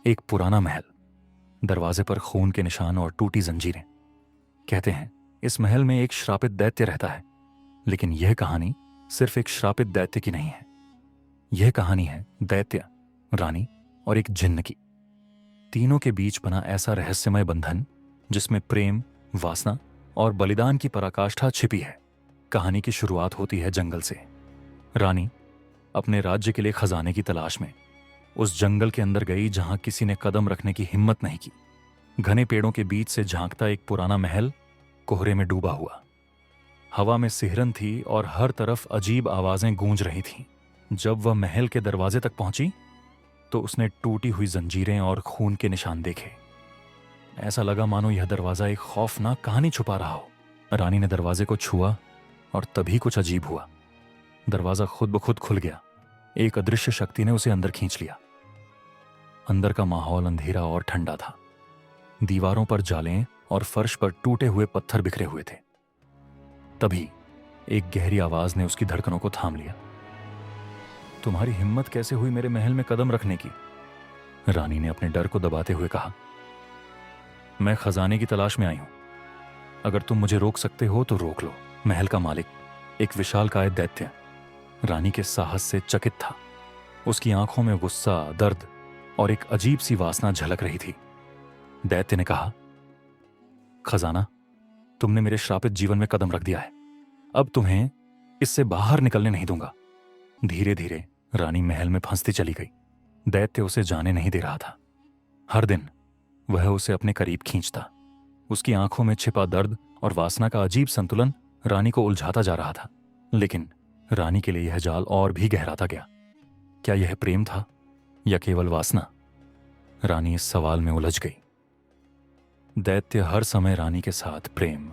एक पुराना महल, दरवाजे पर खून के निशान और टूटी जंजीरें। कहते हैं इस महल में एक श्रापित दैत्य रहता है, लेकिन यह कहानी सिर्फ एक श्रापित दैत्य की नहीं है। यह कहानी है दैत्य, रानी और एक जिन्न की। तीनों के बीच बना ऐसा रहस्यमय बंधन जिसमें प्रेम, वासना और बलिदान की पराकाष्ठा छिपी है। कहानी की शुरुआत होती है जंगल से। रानी अपने राज्य के लिए खजाने की तलाश में उस जंगल के अंदर गई जहां किसी ने कदम रखने की हिम्मत नहीं की। घने पेड़ों के बीच से झांकता एक पुराना महल कोहरे में डूबा हुआ। हवा में सिहरन थी और हर तरफ अजीब आवाजें गूंज रही थीं। जब वह महल के दरवाजे तक पहुंची तो उसने टूटी हुई जंजीरें और खून के निशान देखे। ऐसा लगा मानो यह दरवाजा एक खौफनाक कहानी छुपा रहा हो। रानी ने दरवाजे को छुआ और तभी कुछ अजीब हुआ। दरवाजा खुद ब खुद खुल गया। एक अदृश्य शक्ति ने उसे अंदर खींच लिया। अंदर का माहौल अंधेरा और ठंडा था। दीवारों पर जालें और फर्श पर टूटे हुए पत्थर बिखरे हुए थे। तभी एक गहरी आवाज ने उसकी धड़कनों को थाम लिया। तुम्हारी हिम्मत कैसे हुई मेरे महल में कदम रखने की? रानी ने अपने डर को दबाते हुए कहा। मैं खजाने की तलाश में आई हूं। अगर तुम मुझे रोक सकते हो तो रोक लो। महल का मालिक, एक विशालकाय दैत्य, रानी के साहस से चकित था। उसकी आंखों में गुस्सा, दर्द और एक अजीब सी वासना झलक रही थी। दैत्य ने कहा, खजाना, तुमने मेरे श्रापित जीवन में कदम रख दिया है। अब तुम्हें इससे बाहर निकलने नहीं दूंगा। धीरे धीरे रानी महल में फंसती चली गई। दैत्य उसे जाने नहीं दे रहा था। हर दिन वह उसे अपने करीब खींचता। उसकी आंखों में छिपा दर्द और वासना का अजीब संतुलन रानी को उलझाता जा रहा था। लेकिन रानी के लिए यह जाल और भी गहराता गया। क्या यह प्रेम था या केवल वासना? रानी इस सवाल में उलझ गई। दैत्य हर समय रानी के साथ प्रेम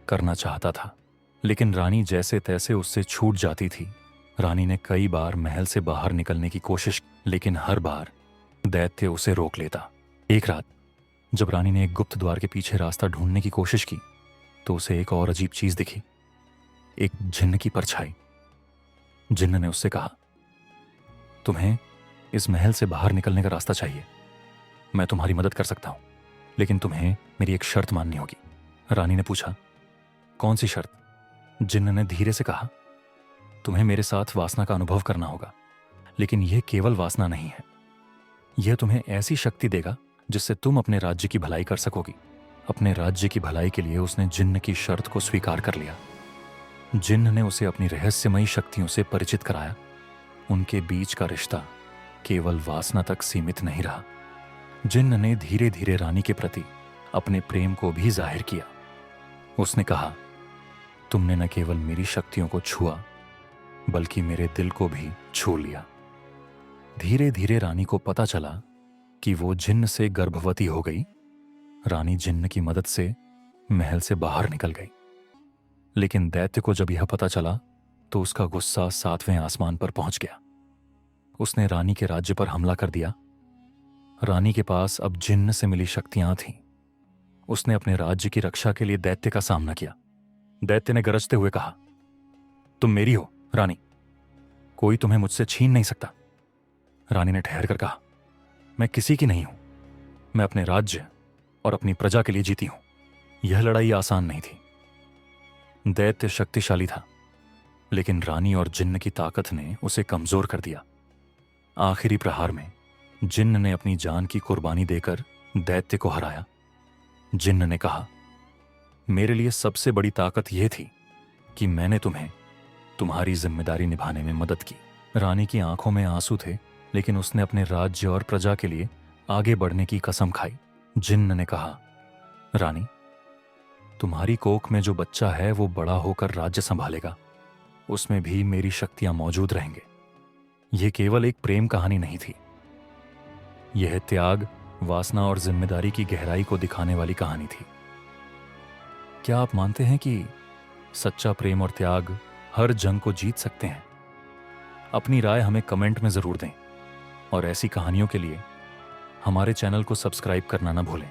करना चाहता था, लेकिन रानी जैसे तैसे उससे छूट जाती थी। रानी ने कई बार महल से बाहर निकलने की कोशिश, लेकिन हर बार दैत्य उसे रोक लेता। एक रात जब रानी ने एक गुप्त द्वार के पीछे रास्ता ढूंढने की कोशिश की तो उसे एक और अजीब चीज दिखी। एक जिन्न की परछाई। जिन्न ने उससे कहा, तुम्हें इस महल से बाहर निकलने का रास्ता चाहिए। मैं तुम्हारी मदद कर सकता हूं, लेकिन तुम्हें मेरी एक शर्त माननी होगी। रानी ने पूछा, कौन सी शर्त? जिन्न ने धीरे से कहा, तुम्हें मेरे साथ वासना का अनुभव करना होगा, लेकिन यह केवल वासना नहीं है। यह तुम्हें ऐसी शक्ति देगा जिससे तुम अपने राज्य की भलाई कर सकोगी। अपने राज्य की भलाई के लिए उसने जिन्न की शर्त को स्वीकार कर लिया। जिन्न ने उसे अपनी रहस्यमयी शक्तियों से परिचित कराया। उनके बीच का रिश्ता केवल वासना तक सीमित नहीं रहा। जिन्न ने धीरे धीरे रानी के प्रति अपने प्रेम को भी जाहिर किया। उसने कहा, तुमने न केवल मेरी शक्तियों को छुआ, बल्कि मेरे दिल को भी छू लिया। धीरे धीरे रानी को पता चला कि वो जिन्न से गर्भवती हो गई। रानी जिन्न की मदद से महल से बाहर निकल गई, लेकिन दैत्य को जब यह पता चला तो उसका गुस्सा 7वें आसमान पर पहुंच गया। उसने रानी के राज्य पर हमला कर दिया। रानी के पास अब जिन्न से मिली शक्तियां थीं। उसने अपने राज्य की रक्षा के लिए दैत्य का सामना किया। दैत्य ने गरजते हुए कहा, तुम मेरी हो रानी, कोई तुम्हें मुझसे छीन नहीं सकता। रानी ने ठहर कर कहा, मैं किसी की नहीं हूं। मैं अपने राज्य और अपनी प्रजा के लिए जीती हूं। यह लड़ाई आसान नहीं थी। दैत्य शक्तिशाली था, लेकिन रानी और जिन्न की ताकत ने उसे कमजोर कर दिया। आखिरी प्रहार में जिन्न ने अपनी जान की कुर्बानी देकर दैत्य को हराया। जिन्न ने कहा, मेरे लिए सबसे बड़ी ताकत यह थी कि मैंने तुम्हें तुम्हारी जिम्मेदारी निभाने में मदद की। रानी की आंखों में आंसू थे, लेकिन उसने अपने राज्य और प्रजा के लिए आगे बढ़ने की कसम खाई। जिन्न ने कहा, रानी, तुम्हारी कोख में जो बच्चा है वो बड़ा होकर राज्य संभालेगा। उसमें भी मेरी शक्तियां मौजूद रहेंगे। यह केवल एक प्रेम कहानी नहीं थी। यह त्याग, वासना और जिम्मेदारी की गहराई को दिखाने वाली कहानी थी। क्या आप मानते हैं कि सच्चा प्रेम और त्याग हर जंग को जीत सकते हैं? अपनी राय हमें कमेंट में जरूर दें और ऐसी कहानियों के लिए हमारे चैनल को सब्सक्राइब करना ना भूलें।